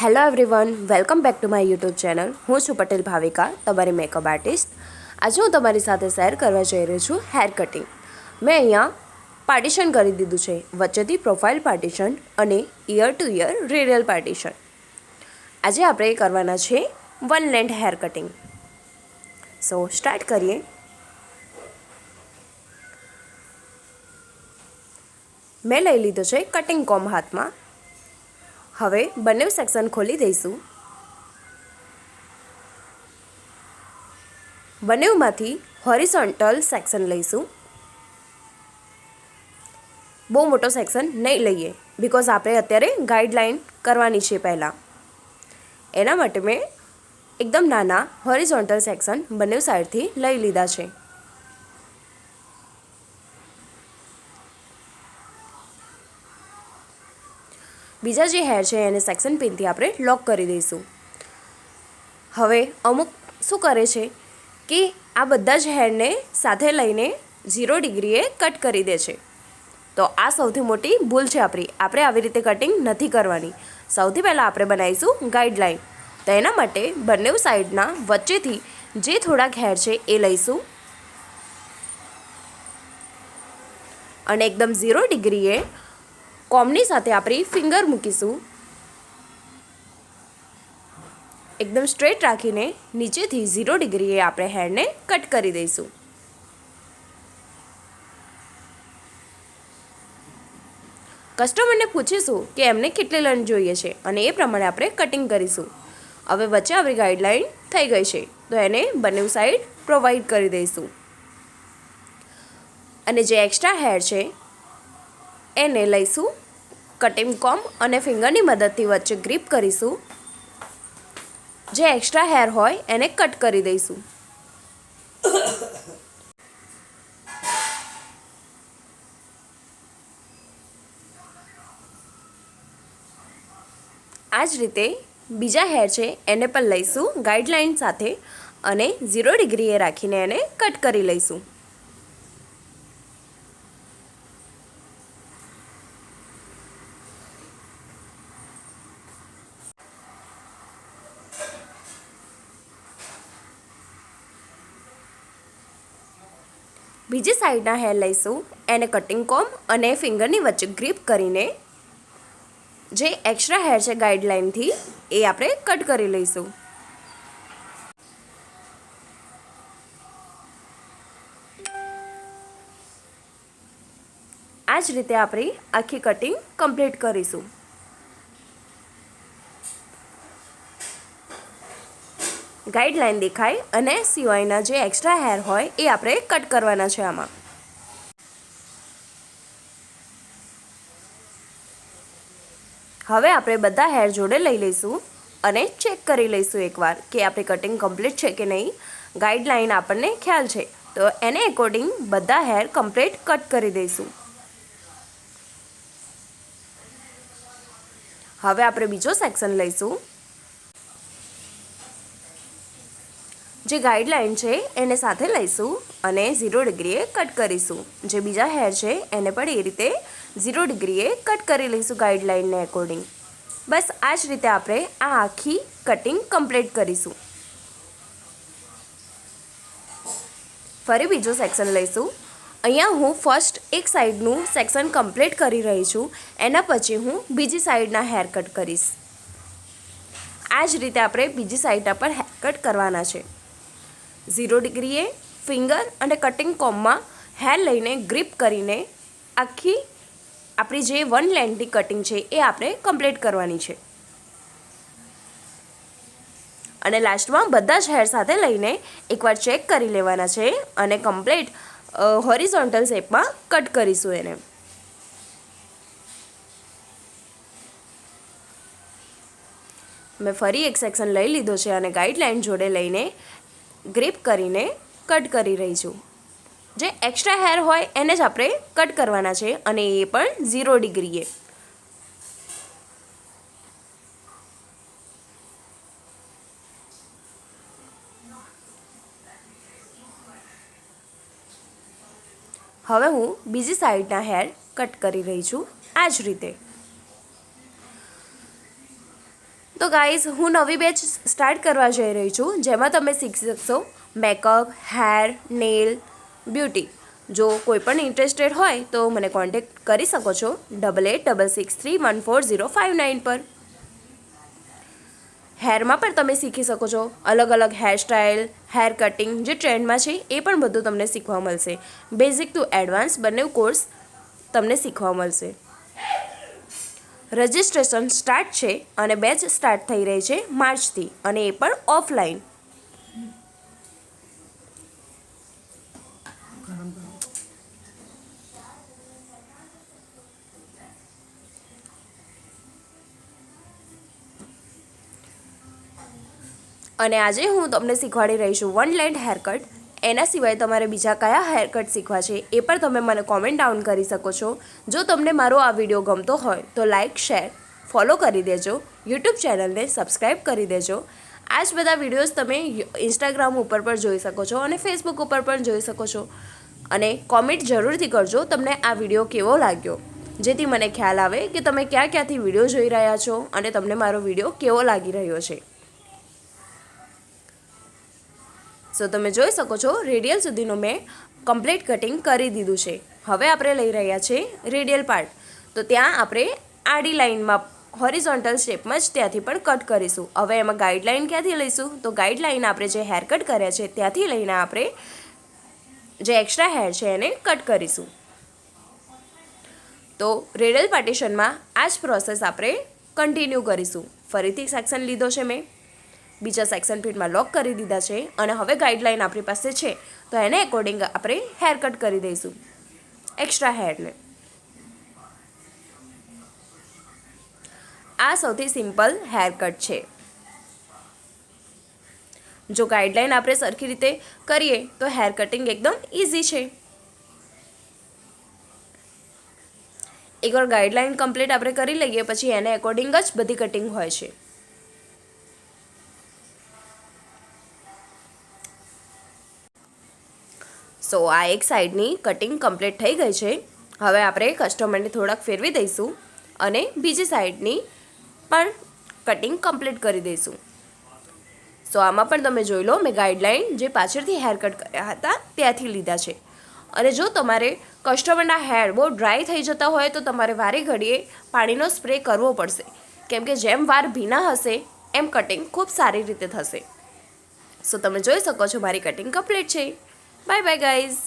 Hello everyone, welcome back to my YouTube channel. હું છું પટેલ ભાવિકા, તમારી મેકઅપ આર્ટિસ્ટ. આજે હું તમારી સાથે શેર કરવા જઈ રહી છું હેર કટિંગ. મેં અહીંયા પાર્ટિશન કરી દીધું છે, વચ્ચેથી પ્રોફાઇલ પાર્ટિશન અને ear to ear radial partition. આજે આપણે કરવાના છે one length hair cutting. So start કરીએ. મેં લઈ લીધો છે કટિંગ કોમ્બ હાથમાં. હવે બંને સેક્શન ખોલી દઈશું. બંનેમાંથી હોરિઝોન્ટલ સેક્શન લઈશું. બહુ મોટો સેક્શન નહીં લઈએ, બિકોઝ આપણે અત્યારે ગાઈડલાઇન કરવાની છે પહેલાં. એના માટે મેં એકદમ નાના હોરિઝોન્ટલ સેક્શન બંને સાઈડથી લઈ લીધા છે. બીજા જે હેર છે એને સેક્શન પિનથી આપણે લોક કરી દઈશું. હવે અમુક શું કરે છે કે આ બધા જ હેરને સાથે લઈને 0 ડિગ્રીએ કટ કરી દે છે. તો આ સૌથી મોટી ભૂલ છે આપણી. આપણે આવી રીતે કટિંગ નથી કરવાની. સૌથી પહેલાં આપણે બનાવીશું ગાઈડલાઇન. તો એના માટે બંને સાઈડના વચ્ચેથી જે થોડાક હેર છે એ લઈશું અને એકદમ 0 ડિગ્રીએ કોમ્બની સાથે આપણી ફિંગર મૂકીશું. એકદમ સ્ટ્રેટ રાખીને નીચેથી 0 ડિગ્રીએ આપણે હેરને કટ કરી દઈશું. કસ્ટમરને પૂછીશું કે એમને કેટલી લેન્થ જોઈએ છે અને એ પ્રમાણે આપણે કટિંગ કરીશું. હવે વચ્ચે આપણી ગાઈડલાઇન થઈ ગઈ છે, તો એને બંને સાઈડ પ્રોવાઈડ કરી દઈશું. અને જે એક્સ્ટ્રા હેર છે એને લઈશું, કટિંગ કોમ્બ અને ફિંગરની મદદથી વચ્ચે ગ્રીપ કરીશું. જે એક્સ્ટ્રા હેર હોય એને કટ કરી દઈશું. આ જ રીતે બીજા હેર છે એને પણ લઈશું ગાઈડલાઇન સાથે અને 0 ડિગ્રીએ રાખીને એને કટ કરી લઈશું. બીજી સાઈડના હેર લઈશું, એને કટિંગ કોમ્બ અને ફિંગરની વચ્ચે ગ્રીપ કરીને જે એક્સ્ટ્રા હેર છે ગાઈડલાઇનથી એ આપણે કટ કરી લઈશું. આ જ રીતે આપણી આખી કટિંગ કમ્પ્લીટ કરીશું. ગાઈડલાઇન દેખાય અને સિવાયના જે એક્સ્ટ્રા હેર હોય એ આપણે કટ કરવાના છે આમાં. હવે આપણે બધા હેર જોડે લઈ લઈશું અને ચેક કરી લઈશું એકવાર કે આપણી કટિંગ કમ્પ્લીટ છે કે નહીં. ગાઈડલાઇન આપણને ખ્યાલ છે, તો એને એકોર્ડિંગ બધા હેર કમ્પ્લીટ કટ કરી દઈશું. હવે આપણે બીજો સેક્શન લઈશું. જે ગાઈડલાઇન છે એને સાથે લઈશું અને 0 ડિગ્રીએ કટ કરીશું. જે બીજા હેર છે એને પણ એ રીતે 0 ડિગ્રીએ કટ કરી લઈશું ગાઈડલાઇનને એકોર્ડિંગ. બસ આ જ રીતે આપણે આ આખી કટિંગ કમ્પ્લીટ કરીશું. ફરી બીજો સેક્શન લઈશું. અહીંયા હું ફર્સ્ટ એક સાઈડનું સેક્શન કમ્પ્લીટ કરી રહી છું, એના પછી હું બીજી સાઈડના હેર કટ કરીશ. આ જ રીતે આપણે બીજી સાઈડના પર હેર કટ કરવાના છે. 0 ડિગ્રીએ ફિંગર અને કટિંગ કોમ્બમાં હેર લઈને ગ્રીપ કરીને આખી આપણી જે વન લેન્થની કટિંગ છે એ આપણે કમ્પ્લીટ કરવાની છે. અને લાસ્ટમાં બધા જ હેર સાથે લઈને એકવાર ચેક કરી લેવાના છે અને કમ્પ્લીટ હોરિઝોન્ટલ શેપમાં કટ કરીશું એને. મેં ફરી એક સેક્શન લઈ લીધો છે અને ગાઈડલાઇન જોડે લઈને ગ્રીપ કરીને કટ કરી રહી છું. જે એક્સ્ટ્રા હેર હોય એને જ આપણે કટ કરવાના છે અને એ પણ 0 ડિગ્રીએ. હવે હું બીજી સાઈડના હેર કટ કરી રહી છું આ જ રીતે. તો ગાઈઝ હું નવી બેચ સ્ટાર્ટ કરવા જઈ રહી છું, જેમાં તમે શીખી શકશો મેકઅપ, હેર, નેલ, બ્યુટી. જો કોઈ પણ ઇન્ટરેસ્ટેડ હોય તો મને કોન્ટેક્ટ કરી શકો છો 8866314059 પર. હેરમાં પણ તમે શીખી શકો છો અલગ અલગ હેરસ્ટાઇલ, હેર કટિંગ જે ટ્રેન્ડમાં છે એ પણ બધું તમને શીખવા મળશે. બેઝિક ટુ એડવાન્સ બંને કોર્સ તમને શીખવા મળશે. રજિસ્ટ્રેશન સ્ટાર્ટ છે અને બેચ સ્ટાર્ટ થઈ રહી છે માર્ચથી, અને એ પણ ઓફલાઈન. અને આજે હું તમને શીખવાડી રહી છું વન લેન્થ હેરકટ. એના સિવાય તમારે બીજા કયા હેરકટ શીખવા છે એ પણ તમે મને કોમેન્ટ ડાઉન કરી શકો છો. જો તમને મારો આ વિડીયો ગમતો હોય તો લાઇક, શેર, ફોલો કરી દેજો. યુટ્યુબ ચેનલને સબસ્ક્રાઈબ કરી દેજો. આ જ બધા વિડીયોઝ તમે ઇન્સ્ટાગ્રામ ઉપર પણ જોઈ શકો છો અને ફેસબુક ઉપર પણ જોઈ શકો છો. અને કોમેન્ટ જરૂરથી કરજો તમને આ વિડીયો કેવો લાગ્યો, જેથી મને ખ્યાલ આવે કે તમે ક્યાંથી વિડીયો જોઈ રહ્યા છો અને તમને મારો વિડીયો કેવો લાગી રહ્યો છે. સો તમે જોઈ શકો છો રેડિયલ સુધીનું મેં કમ્પ્લીટ કટિંગ કરી દીધું છે. હવે આપણે લઈ રહ્યા છીએ રેડિયલ પાર્ટ. તો ત્યાં આપણે આડી લાઇનમાં હોરિઝોન્ટલ શેપમાં જ ત્યાંથી પણ કટ કરીશું. હવે એમાં ગાઈડલાઇન ક્યાંથી લઈશું? તો ગાઈડલાઇન આપણે જે હેર કટ કર્યા છે ત્યાંથી લઈને આપણે જે એક્સ્ટ્રા હેર છે એને કટ કરીશું. તો રેડિયલ પાર્ટિશનમાં આ જ પ્રોસેસ આપણે કન્ટિન્યુ કરીશું. ફરીથી સેક્શન લીધો છે મેં, બીજા સેક્શન ફીટમાં લોક કરી દીધા છે અને હવે ગાઈડલાઇન આપણી પાસે છે તો એને એકોર્ડિંગ આપણે હેર કટ કરી દઈશું એક્સ્ટ્રા હેરને. આ સૌથી સિમ્પલ હેર કટ છે. જો ગાઈડલાઇન આપણે સરખી રીતે કરીએ તો હેર કટિંગ એકદમ ઇઝી છે. એકવાર ગાઈડલાઇન કમ્પ્લીટ આપણે કરી લઈએ પછી એને એકોર્ડિંગ જ બધી કટિંગ હોય છે. સો આ એક સાઈડની કટિંગ કમ્પ્લીટ થઈ ગઈ છે. હવે આપણે કસ્ટમરને થોડાક ફેરવી દઈશું અને બીજી સાઈડની પણ કટિંગ કમ્પ્લીટ કરી દઈશું. સો આમાં પણ તમે જોઈ લો મેં ગાઈડલાઇન જે પાછળથી હેર કટ કર્યા હતા ત્યાંથી લીધા છે. અને જો તમારે કસ્ટમરના હેર બહુ ડ્રાય થઈ જતા હોય તો તમારે વારે ઘડીએ પાણીનો સ્પ્રે કરવો પડશે, કેમ કે જેમ વાર ભીના હશે એમ કટિંગ ખૂબ સારી રીતે થશે. સો તમે જોઈ શકો છો મારી કટિંગ કમ્પ્લીટ છે. Bye bye guys.